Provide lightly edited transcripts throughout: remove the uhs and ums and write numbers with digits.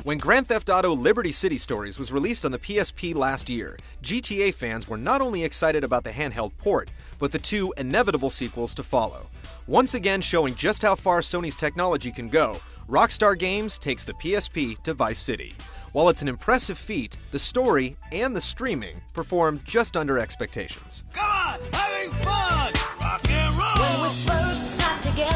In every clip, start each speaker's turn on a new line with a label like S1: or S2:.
S1: When Grand Theft Auto Liberty City Stories was released on the PSP last year, GTA fans were not only excited about the handheld port, but the two inevitable sequels to follow. Once again showing just how far Sony's technology can go, Rockstar Games takes the PSP to Vice City. While it's an impressive feat, the story and the streaming performed just under expectations.
S2: Come on, having fun! Rock and roll!
S3: When we first got together,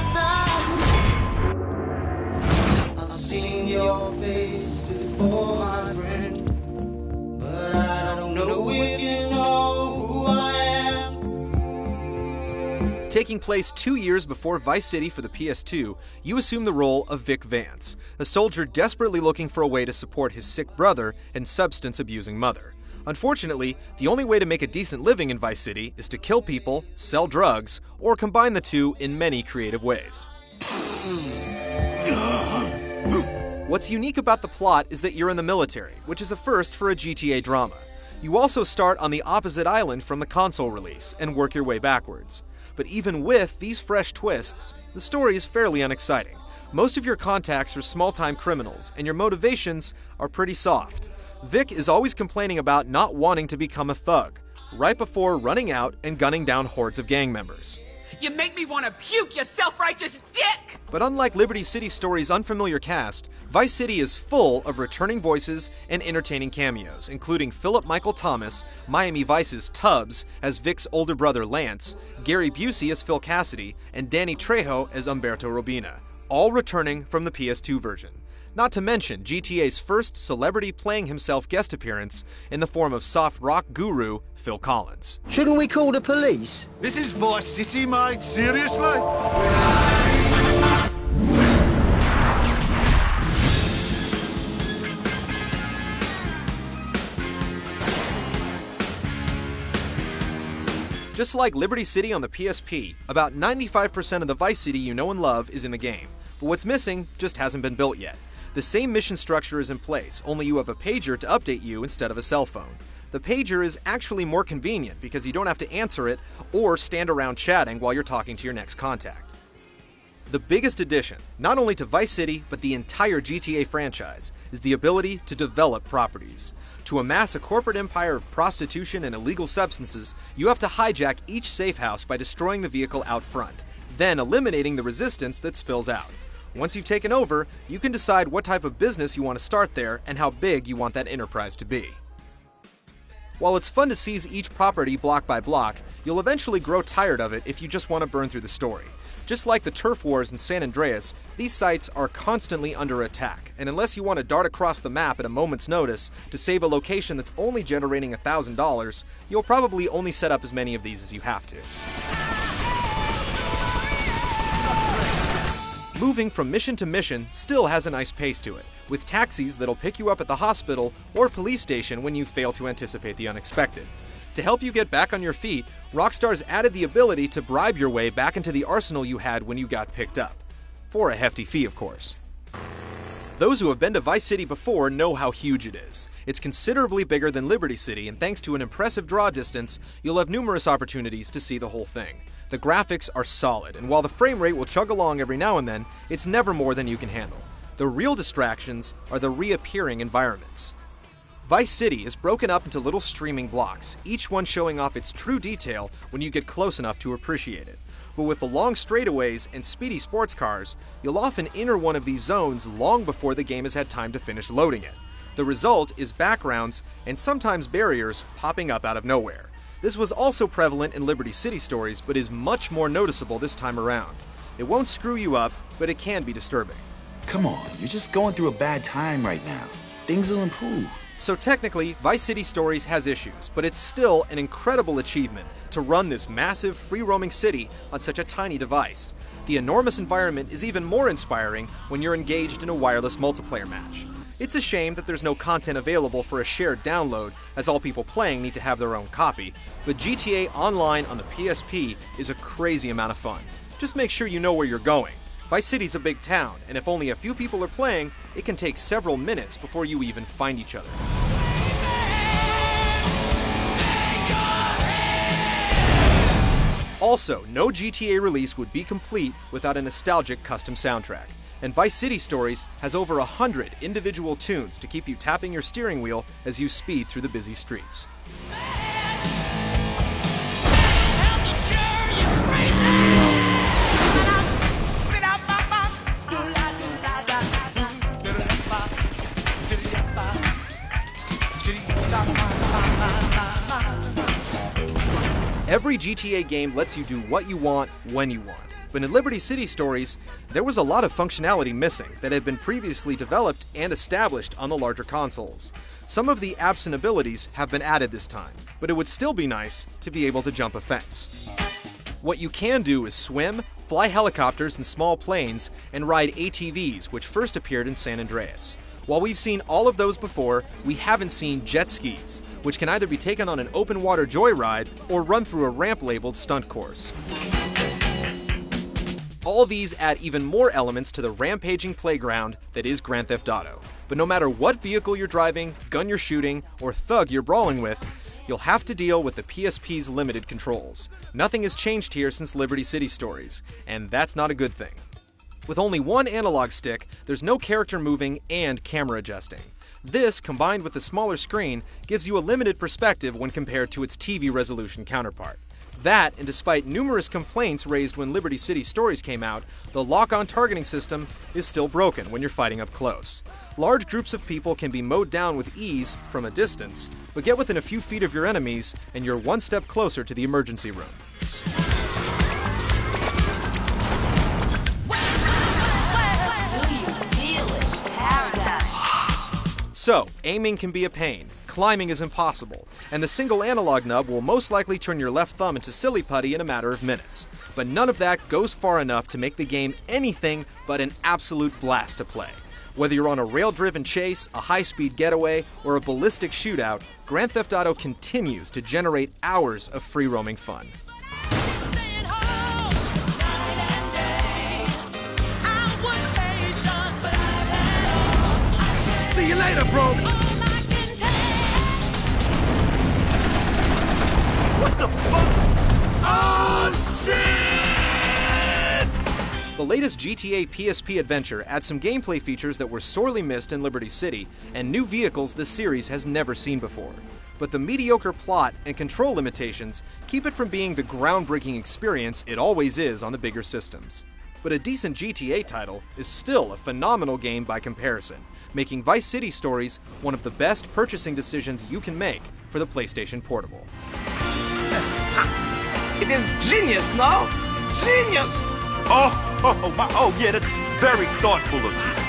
S4: I've seen your face before, my friend, but I don't know if you know who I am.
S1: Taking place 2 years before Vice City for the PS2, you assume the role of Vic Vance, a soldier desperately looking for a way to support his sick brother and substance-abusing mother. Unfortunately, the only way to make a decent living in Vice City is to kill people, sell drugs, or combine the two in many creative ways. What's unique about the plot is that you're in the military, which is a first for a GTA drama. You also start on the opposite island from the console release and work your way backwards. But even with these fresh twists, the story is fairly unexciting. Most of your contacts are small-time criminals, and your motivations are pretty soft. Vic is always complaining about not wanting to become a thug, right before running out and gunning down hordes of gang members.
S5: You make me want to puke, you self-righteous dick!
S1: But unlike Liberty City Stories' unfamiliar cast, Vice City is full of returning voices and entertaining cameos, including Philip Michael Thomas, Miami Vice's Tubbs as Vic's older brother Lance, Gary Busey as Phil Cassidy, and Danny Trejo as Umberto Robina, all returning from the PS2 version. Not to mention GTA's first celebrity playing himself guest appearance in the form of soft rock guru Phil Collins.
S6: Shouldn't we call the police?
S2: This is Vice City, mate, seriously?
S1: Just like Liberty City on the PSP, about 95% of the Vice City you know and love is in the game, but what's missing just hasn't been built yet. The same mission structure is in place, only you have a pager to update you instead of a cell phone. The pager is actually more convenient because you don't have to answer it or stand around chatting while you're talking to your next contact. The biggest addition, not only to Vice City but the entire GTA franchise, is the ability to develop properties. To amass a corporate empire of prostitution and illegal substances, you have to hijack each safe house by destroying the vehicle out front, then eliminating the resistance that spills out. Once you've taken over, you can decide what type of business you want to start there and how big you want that enterprise to be. While it's fun to seize each property block by block, you'll eventually grow tired of it if you just want to burn through the story. Just like the turf wars in San Andreas, these sites are constantly under attack, and unless you want to dart across the map at a moment's notice to save a location that's only generating $1,000, you'll probably only set up as many of these as you have to. Moving from mission to mission still has a nice pace to it, with taxis that'll pick you up at the hospital or police station when you fail to anticipate the unexpected. To help you get back on your feet, Rockstar's added the ability to bribe your way back into the arsenal you had when you got picked up. For a hefty fee, of course. Those who have been to Vice City before know how huge it is. It's considerably bigger than Liberty City, and thanks to an impressive draw distance, you'll have numerous opportunities to see the whole thing. The graphics are solid, and while the frame rate will chug along every now and then, it's never more than you can handle. The real distractions are the reappearing environments. Vice City is broken up into little streaming blocks, each one showing off its true detail when you get close enough to appreciate it. But with the long straightaways and speedy sports cars, you'll often enter one of these zones long before the game has had time to finish loading it. The result is backgrounds and sometimes barriers popping up out of nowhere. This was also prevalent in Liberty City Stories, but is much more noticeable this time around. It won't screw you up, but it can be disturbing.
S7: Come on, you're just going through a bad time right now. Things will improve.
S1: So technically, Vice City Stories has issues, but it's still an incredible achievement to run this massive, free-roaming city on such a tiny device. The enormous environment is even more inspiring when you're engaged in a wireless multiplayer match. It's a shame that there's no content available for a shared download, as all people playing need to have their own copy, but GTA Online on the PSP is a crazy amount of fun. Just make sure you know where you're going. Vice City's a big town, and if only a few people are playing, it can take several minutes before you even find each other. Also, no GTA release would be complete without a nostalgic custom soundtrack. And Vice City Stories has over 100 individual tunes to keep you tapping your steering wheel as you speed through the busy streets. Every GTA game lets you do what you want, when you want. But in Liberty City Stories, there was a lot of functionality missing that had been previously developed and established on the larger consoles. Some of the absent abilities have been added this time, but it would still be nice to be able to jump a fence. What you can do is swim, fly helicopters and small planes, and ride ATVs, which first appeared in San Andreas. While we've seen all of those before, we haven't seen jet skis, which can either be taken on an open water joyride or run through a ramp labeled stunt course. All these add even more elements to the rampaging playground that is Grand Theft Auto. But no matter what vehicle you're driving, gun you're shooting, or thug you're brawling with, you'll have to deal with the PSP's limited controls. Nothing has changed here since Liberty City Stories, and that's not a good thing. With only one analog stick, there's no character moving and camera adjusting. This, combined with the smaller screen, gives you a limited perspective when compared to its TV resolution counterpart. That, and despite numerous complaints raised when Liberty City Stories came out, the lock-on targeting system is still broken when you're fighting up close. Large groups of people can be mowed down with ease from a distance, but get within a few feet of your enemies and you're one step closer to the emergency room. So, aiming can be a pain, climbing is impossible, and the single analog nub will most likely turn your left thumb into silly putty in a matter of minutes. But none of that goes far enough to make the game anything but an absolute blast to play. Whether you're on a rail-driven chase, a high-speed getaway, or a ballistic shootout, Grand Theft Auto continues to generate hours of free-roaming fun.
S2: See you later, bro. What the fuck? Oh, shit!
S1: The latest GTA PSP adventure adds some gameplay features that were sorely missed in Liberty City, and new vehicles this series has never seen before. But the mediocre plot and control limitations keep it from being the groundbreaking experience it always is on the bigger systems. But a decent GTA title is still a phenomenal game by comparison, making Vice City Stories one of the best purchasing decisions you can make for the PlayStation Portable.
S6: It is genius, no? Genius!
S2: Oh yeah, that's very thoughtful of you.